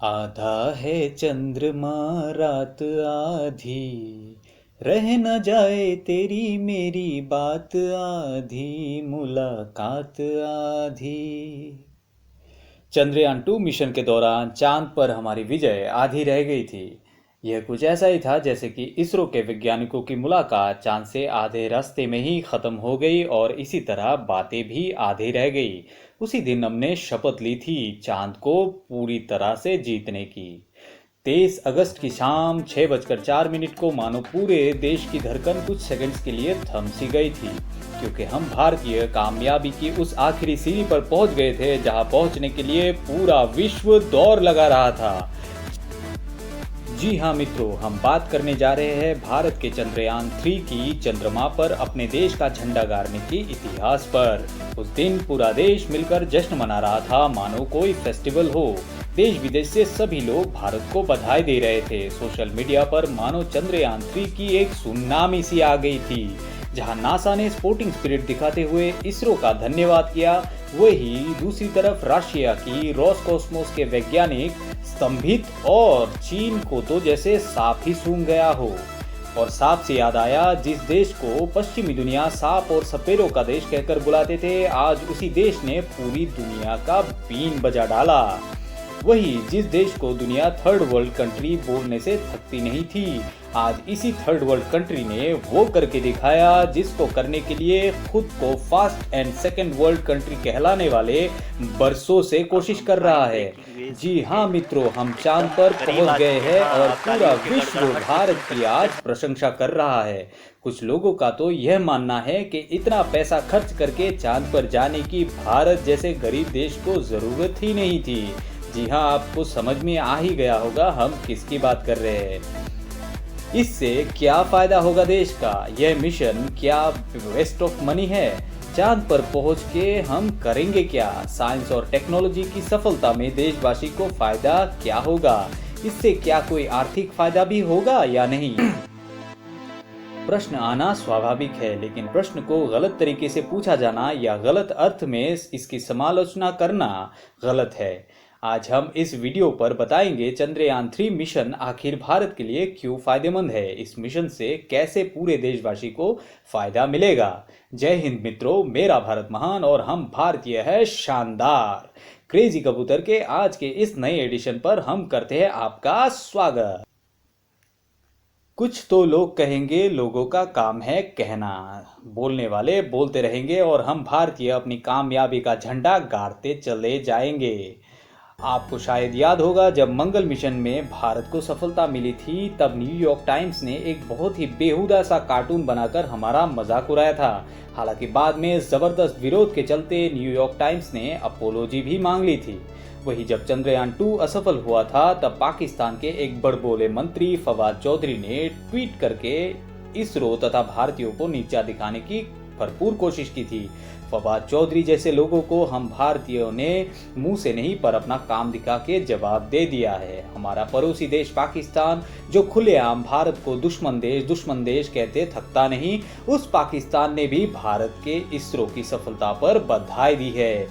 आधा है चंद्रमा रात आधी, रह न जाए तेरी मेरी बात आधी, मुलाकात आधी। चंद्रयान 2 मिशन के दौरान चांद पर हमारी विजय आधी रह गई थी। यह कुछ ऐसा ही था जैसे कि इसरो के वैज्ञानिकों की मुलाकात चांद से आधे रास्ते में ही खत्म हो गई और इसी तरह बातें भी आधी रह गई। उसी दिन हमने शपथ ली थी चांद को पूरी तरह से जीतने की। 23 अगस्त की शाम 6:04 को मानो पूरे देश की धड़कन कुछ सेकंड्स के लिए थम सी गई थी, क्योंकि हम भारतीय कामयाबी की उस आखिरी सीढ़ी पर पहुंच गए थे जहां पहुंचने के लिए पूरा विश्व दौड़ लगा रहा था। जी हाँ मित्रों, हम बात करने जा रहे हैं भारत के चंद्रयान 3 की चंद्रमा पर अपने देश का झंडा गाड़ने के इतिहास पर। उस दिन पूरा देश मिलकर जश्न मना रहा था मानो कोई फेस्टिवल हो। देश विदेश से सभी लोग भारत को बधाई दे रहे थे। सोशल मीडिया पर मानो चंद्रयान 3 की एक सुनामी सी आ गई थी। जहां नासा ने स्पोर्टिंग स्पिरिट दिखाते हुए इसरो का धन्यवाद किया, वही दूसरी तरफ रशिया की रोसकॉस्मोस के वैज्ञानिक स्तंभित और चीन को तो जैसे सांप ही सूंघ गया हो। और सांप से याद आया, जिस देश को पश्चिमी दुनिया सांप और सपेरों का देश कहकर बुलाते थे, आज उसी देश ने पूरी दुनिया का बीन बजा डाला। वही जिस देश को दुनिया थर्ड वर्ल्ड कंट्री बोलने से थकती नहीं थी, आज इसी थर्ड वर्ल्ड कंट्री ने वो करके दिखाया जिसको करने के लिए खुद को first and second world country कहलाने वाले बरसों से कोशिश कर रहा है। जी हाँ मित्रों, हम चांद पर पहुंच गए हैं और पूरा विश्व भारत की आज प्रशंसा कर रहा है। कुछ लोगों का तो यह मानना है कि इतना पैसा खर्च करके चांद पर जाने की भारत जैसे गरीब देश को जरूरत ही नहीं थी। जी हाँ, आपको समझ में आ ही गया होगा हम किसकी बात कर रहे हैं। इससे क्या फायदा होगा देश का? यह मिशन क्या वेस्ट ऑफ मनी है? चांद पर पहुंच के हम करेंगे क्या? साइंस और टेक्नोलॉजी की सफलता में देशवासी को फायदा क्या होगा? इससे क्या कोई आर्थिक फायदा भी होगा या नहीं? प्रश्न आना स्वाभाविक है, लेकिन प्रश्न को गलत तरीके से पूछा जाना या गलत अर्थ में इसकी समालोचना करना गलत है। आज हम इस वीडियो पर बताएंगे चंद्रयान 3 मिशन आखिर भारत के लिए क्यों फायदेमंद है, इस मिशन से कैसे पूरे देशवासी को फायदा मिलेगा। जय हिंद मित्रों, मेरा भारत महान और हम भारतीय है शानदार। क्रेजी कबूतर के आज के इस नए एडिशन पर हम करते हैं आपका स्वागत। कुछ तो लोग कहेंगे लोगों का काम है कहना, बोलने वाले बोलते रहेंगे और हम भारतीय अपनी कामयाबी का झंडा गाड़ते चले जाएंगे। आपको शायद याद होगा, जब मंगल मिशन में भारत को सफलता मिली थी तब न्यूयॉर्क टाइम्स ने एक बहुत ही बेहुदा सा कार्टून बनाकर हमारा मजाक उड़ाया था। हालांकि बाद में जबरदस्त विरोध के चलते न्यूयॉर्क टाइम्स ने अपोलॉजी भी मांग ली थी। वही जब चंद्रयान 2 असफल हुआ था तब पाकिस्तान के एक बड़बोले मंत्री फवाद चौधरी ने ट्वीट करके इसरो तथा भारतीयों को नीचा दिखाने की भरपूर कोशिश की थी। फवाद चौधरी जैसे लोगों को हम भारतीयों ने मुंह से नहीं पर अपना काम दिखा के जवाब दे दिया है। हमारा पड़ोसी देश पाकिस्तान, जो खुलेआम भारत को दुश्मन देश कहते थकता नहीं, उस पाकिस्तान ने भी भारत के इसरो की सफलता पर बधाई दी है।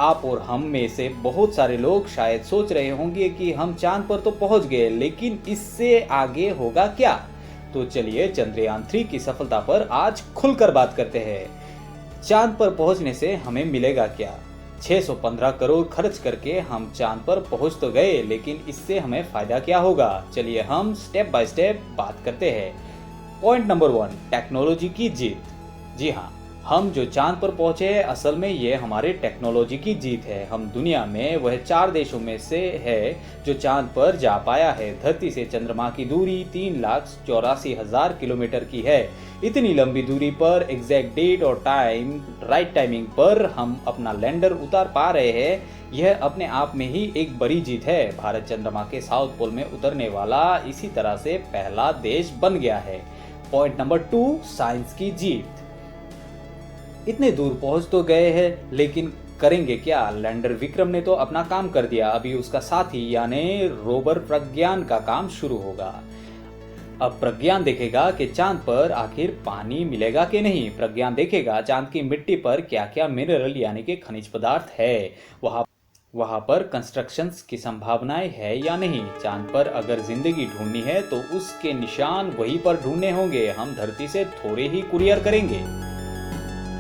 आप और हम में से बहुत सारे लोग शायद सोच रहे होंगे कि हम चांद पर तो पहुंच गए, लेकिन इससे आगे होगा क्या? तो चलिए चंद्रयान 3 की सफलता पर आज खुलकर बात करते हैं। चांद पर पहुंचने से हमें मिलेगा क्या? 615 करोड़ खर्च करके हम चांद पर पहुंच तो गए, लेकिन इससे हमें फायदा क्या होगा? चलिए हम स्टेप बाय स्टेप बात करते हैं। पॉइंट नंबर 1, टेक्नोलॉजी की जीत। जी हाँ, हम जो चांद पर पहुंचे हैं, असल में ये हमारे टेक्नोलॉजी की जीत है। हम दुनिया में वह 4 देशों में से है जो चांद पर जा पाया है। धरती से चंद्रमा की दूरी 3,84,000 किलोमीटर की है। इतनी लंबी दूरी पर एग्जैक्ट डेट और राइट टाइमिंग पर हम अपना लैंडर उतार पा रहे हैं, यह अपने आप में ही एक बड़ी जीत है। भारत चंद्रमा के साउथ पोल में उतरने वाला इसी तरह से पहला देश बन गया है। पॉइंट नंबर 2, साइंस की जीत। इतने दूर पहुंच तो गए हैं, लेकिन करेंगे क्या? लैंडर विक्रम ने तो अपना काम कर दिया, अभी उसका साथी यानी रोवर प्रज्ञान का काम शुरू होगा। अब प्रज्ञान देखेगा कि चांद पर आखिर पानी मिलेगा कि नहीं। प्रज्ञान देखेगा चांद की मिट्टी पर क्या क्या मिनरल यानी कि खनिज पदार्थ है। वहां पर कंस्ट्रक्शंस की संभावनाएं है या नहीं। चांद पर अगर जिंदगी ढूंढनी है तो उसके निशान वहीं पर ढूंढने होंगे। हम धरती से थोड़े ही कुरियर करेंगे।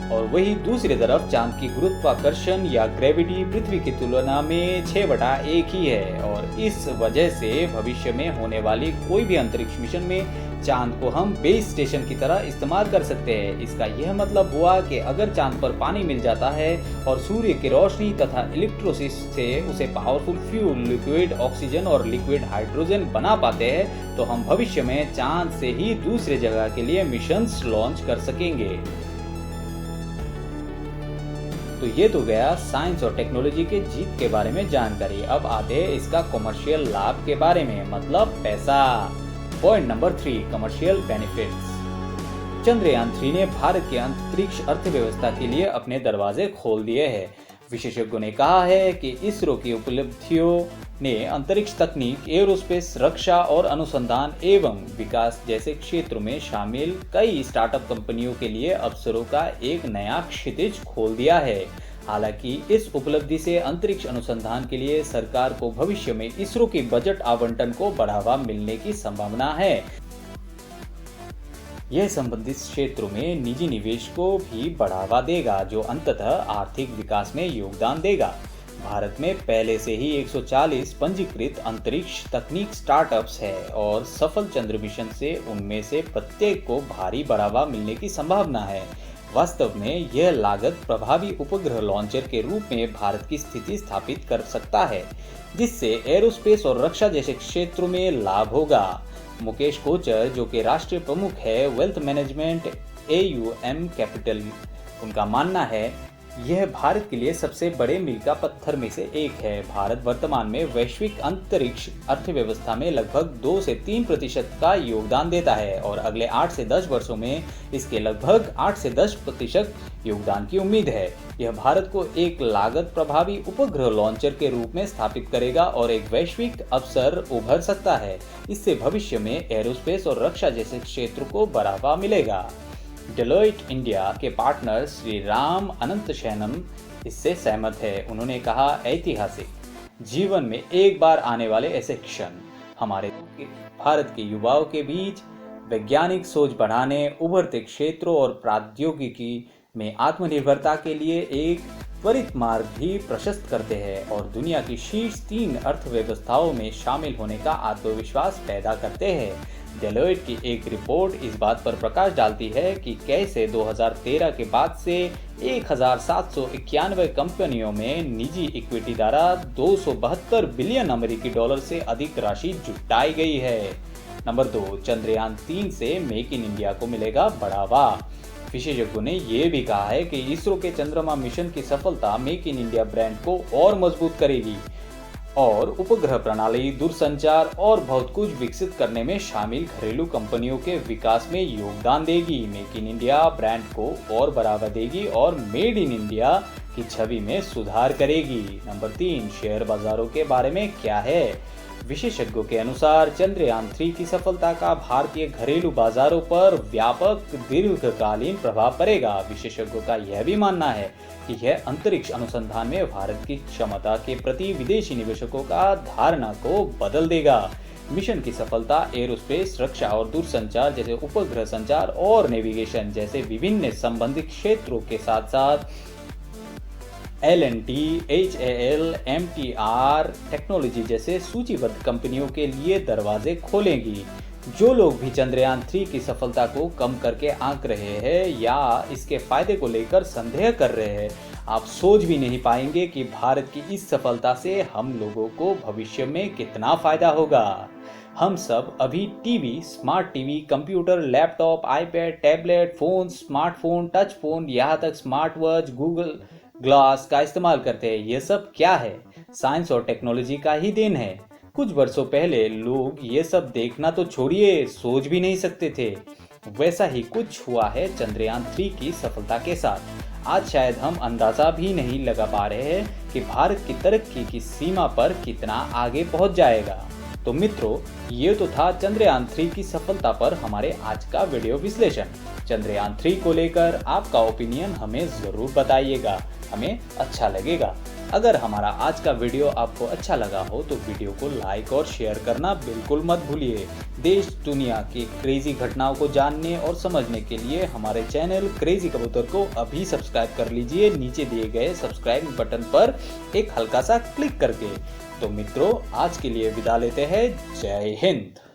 और वही दूसरी तरफ चांद की गुरुत्वाकर्षण या ग्रेविटी पृथ्वी की तुलना में 6/1 ही है, और इस वजह से भविष्य में होने वाली कोई भी अंतरिक्ष मिशन में चांद को हम बेस स्टेशन की तरह इस्तेमाल कर सकते हैं। इसका यह मतलब हुआ कि अगर चांद पर पानी मिल जाता है और सूर्य की रोशनी तथा इलेक्ट्रोसिस से उसे पावरफुल फ्यूल, लिक्विड ऑक्सीजन और लिक्विड हाइड्रोजन बना पाते हैं, तो हम भविष्य में चांद से ही दूसरे जगह के लिए मिशंस लॉन्च कर सकेंगे। तो ये तो गया साइंस और टेक्नोलॉजी के जीत के बारे में जानकारी। अब आते हैं इसका कमर्शियल लाभ के बारे में, मतलब पैसा। Point number 3, commercial benefits. Chandrayaan 3 ने भारत के अंतरिक्ष अर्थव्यवस्था के लिए अपने दरवाजे खोल दिए हैं। विशेषज्ञों ने कहा है कि इसरो की उपलब्धियों ने अंतरिक्ष तकनीक, एरोस्पेस, रक्षा और अनुसंधान एवं विकास जैसे क्षेत्रों में शामिल कई स्टार्टअप कंपनियों के लिए अवसरों का एक नया क्षितिज खोल दिया है। हालांकि इस उपलब्धि से अंतरिक्ष अनुसंधान के लिए सरकार को भविष्य में इसरो की बजट आवंटन को बढ़ावा मिलने की संभावना है। यह संबंधित क्षेत्रों में निजी निवेश को भी बढ़ावा देगा, जो अंततः आर्थिक विकास में योगदान देगा। भारत में पहले से ही 140 पंजीकृत अंतरिक्ष तकनीक स्टार्टअप्स है और सफल चंद्र मिशन से उनमें से प्रत्येक को भारी बढ़ावा मिलने की संभावना है। वास्तव में यह लागत प्रभावी उपग्रह लॉन्चर के रूप में भारत की स्थिति स्थापित कर सकता है, जिससे एरोस्पेस और रक्षा जैसे क्षेत्रों में लाभ होगा। मुकेश कोचर, जो कि राष्ट्रीय प्रमुख है वेल्थ मैनेजमेंट AUM कैपिटल, उनका मानना है यह भारत के लिए सबसे बड़े मील का पत्थर में से एक है। भारत वर्तमान में वैश्विक अंतरिक्ष अर्थव्यवस्था में लगभग 2 से 3% का योगदान देता है और अगले 8 से 10 वर्षों में इसके लगभग 8 से 10% योगदान की उम्मीद है। यह भारत को एक लागत प्रभावी उपग्रह लॉन्चर के रूप में स्थापित करेगा और एक वैश्विक अवसर उभर सकता है। इससे भविष्य में एरोस्पेस और रक्षा जैसे क्षेत्रों को बढ़ावा मिलेगा। डेलोइट इंडिया के पार्टनर श्री राम अनंतशयनम इससे सहमत है। उन्होंने कहा, ऐतिहासिक जीवन में एक बार आने वाले ऐसे क्षण हमारे भारत के युवाओं के बीच वैज्ञानिक सोच बढ़ाने, उभरते क्षेत्रों और प्रौद्योगिकी में आत्मनिर्भरता के लिए एक त्वरित मार्ग भी प्रशस्त करते हैं और दुनिया की शीर्ष 3 अर्थव्यवस्थाओं में शामिल होने का आत्मविश्वास पैदा करते हैं। डेलोइट की एक रिपोर्ट इस बात पर प्रकाश डालती है कि कैसे 2013 के बाद से 1791 कंपनियों में निजी इक्विटी द्वारा 272 बिलियन अमेरिकी डॉलर से अधिक राशि जुटाई गई है। नंबर 2, चंद्रयान 3 से मेक इन इंडिया को मिलेगा बढ़ावा। विशेषज्ञों ने यह भी कहा है कि इसरो के चंद्रमा मिशन की सफलता मेक इन इंडिया ब्रांड को और मजबूत करेगी और उपग्रह प्रणाली, दूरसंचार और बहुत कुछ विकसित करने में शामिल घरेलू कंपनियों के विकास में योगदान देगी। मेक इन इंडिया ब्रांड को और बढ़ावा देगी और मेड इन इंडिया की छवि में सुधार करेगी। नंबर 3, शेयर बाजारों के बारे में क्या है? विशेषज्ञों के अनुसार चंद्रयान 3 की सफलता का भारतीय घरेलू बाजारों पर व्यापक दीर्घकालीन प्रभाव पड़ेगा। विशेषज्ञों का यह भी मानना है कि यह अंतरिक्ष अनुसंधान में भारत की क्षमता के प्रति विदेशी निवेशकों का धारणा को बदल देगा। मिशन की सफलता एरोस्पेस, रक्षा और दूरसंचार जैसे उपग्रह संचार और नेविगेशन जैसे विभिन्न संबंधित क्षेत्रों के साथ साथ L&T, HAL, MTR टेक्नोलॉजी जैसे सूचीबद्ध कंपनियों के लिए दरवाजे खोलेंगी। जो लोग भी चंद्रयान 3 की सफलता को कम करके आंक रहे हैं या इसके फायदे को लेकर संदेह कर रहे हैं, आप सोच भी नहीं पाएंगे कि भारत की इस सफलता से हम लोगों को भविष्य में कितना फायदा होगा। हम सब अभी TV, smart TV, computer, laptop, iPad, tablet, phone, smartphone, touch phone, यहाँ तक स्मार्ट वॉच, गूगल ग्लास का इस्तेमाल करते हैं। ये सब क्या है? साइंस और टेक्नोलॉजी का ही देन है। कुछ वर्षों पहले लोग ये सब देखना तो छोड़िए, सोच भी नहीं सकते थे। वैसा ही कुछ हुआ है चंद्रयान 3 की सफलता के साथ। आज शायद हम अंदाजा भी नहीं लगा पा रहे हैं कि भारत की तरक्की की सीमा पर कितना आगे पहुंच जाएगा। तो मित्रों, ये तो था चंद्रयान 3 की सफलता पर हमारे आज का वीडियो विश्लेषण। चंद्रयान 3 को लेकर आपका ओपिनियन हमें जरूर बताइएगा, हमें अच्छा लगेगा। अगर हमारा आज का वीडियो आपको अच्छा लगा हो तो वीडियो को लाइक और शेयर करना बिल्कुल मत भूलिए। देश दुनिया की क्रेजी घटनाओं को जानने और समझने के लिए हमारे चैनल क्रेजी कबूतर को अभी सब्सक्राइब कर लीजिए, नीचे दिए गए सब्सक्राइब बटन पर एक हल्का सा क्लिक करके। तो मित्रों, आज के लिए विदा लेते हैं। जय हिंद।